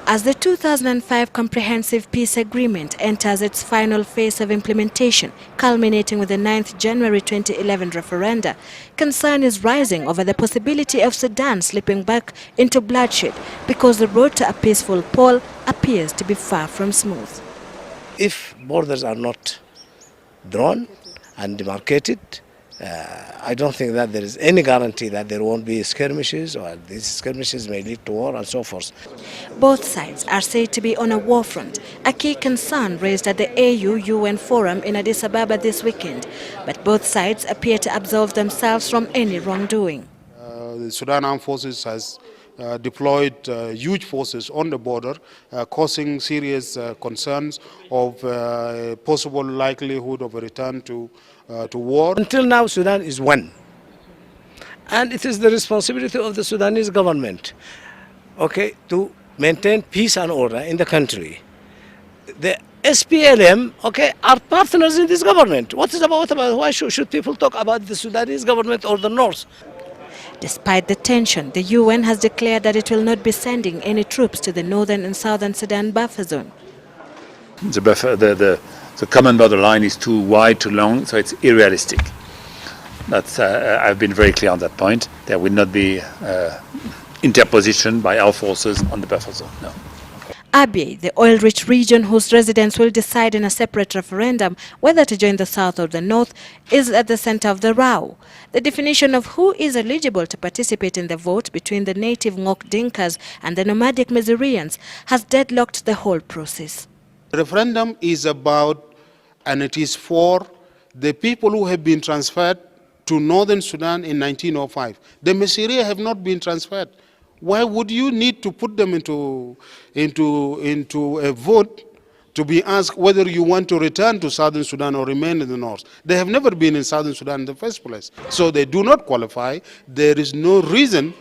As the 2005 Comprehensive Peace Agreement enters its final phase of implementation, culminating with the 9th January 2011 referenda, concern is rising over the possibility of Sudan slipping back into bloodshed because the road to a peaceful pole appears to be far from smooth. If borders are not drawn and demarcated, I don't think that there is any guarantee that there won't be skirmishes, or these skirmishes may lead to war and so forth. Both sides are said to be on a war front, a key concern raised at the AU-UN Forum in Addis Ababa this weekend. But both sides appear to absolve themselves from any wrongdoing. The Sudan Armed Forces has deployed huge forces on the border, causing serious concerns of possible likelihood of a return to war. Until now, Sudan is one. And it is the responsibility of the Sudanese government, okay, to maintain peace and order in the country. The SPLM, okay, are partners in this government. What about why should people talk about the Sudanese government or the North? Despite the tension, the UN has declared that it will not be sending any troops to the Northern and Southern Sudan buffer zone. The common borderline is too wide, too long, so it's unrealistic. That's, I've been very clear on that point. There will not be interposition by our forces on the buffer zone, no. Abyei, the oil-rich region whose residents will decide in a separate referendum whether to join the South or the North, is at the center of the row. The definition of who is eligible to participate in the vote between the native Ngok Dinkas and the nomadic Missourians has deadlocked the whole process. The referendum is about, and it is for, the people who have been transferred to Northern Sudan in 1905. The Missouri have not been transferred. Why would you need to put them into a vote to be asked whether you want to return to Southern Sudan or remain in the North? They have never been in Southern Sudan in the first place. So they do not qualify. There is no reason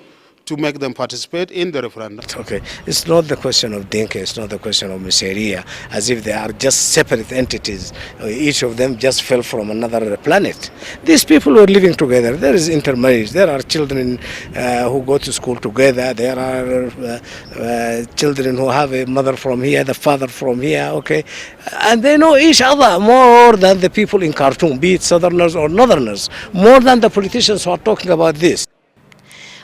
to make them participate in the referendum. Okay, it's not the question of Dinka, it's not the question of Miseria, as if they are just separate entities. Each of them just fell from another planet. These people were living together. There is intermarriage. There are children who go to school together. There are children who have a mother from here, the father from here, okay? And they know each other more than the people in Khartoum, be it Southerners or Northerners, more than the politicians who are talking about this.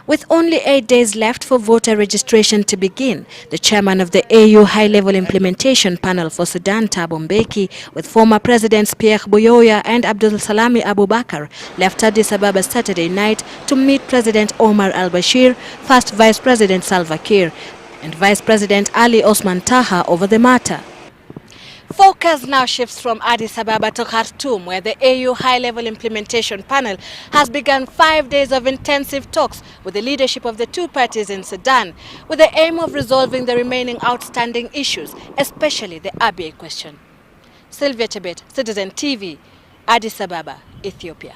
With only 8 days left for voter registration to begin, the chairman of the AU High-Level Implementation Panel for Sudan, Thabo Mbeki, with former Presidents Pierre Buyoya and Abdul Salami Abubakar, left Addis Ababa Saturday night to meet President Omar al-Bashir, first Vice President Salva Kiir, and Vice President Ali Osman Taha over the matter. Focus now shifts from Addis Ababa to Khartoum, where the AU High-Level Implementation Panel has begun 5 days of intensive talks with the leadership of the two parties in Sudan, with the aim of resolving the remaining outstanding issues, especially the Abyei question. Sylvia Chebet, Citizen TV, Addis Ababa, Ethiopia.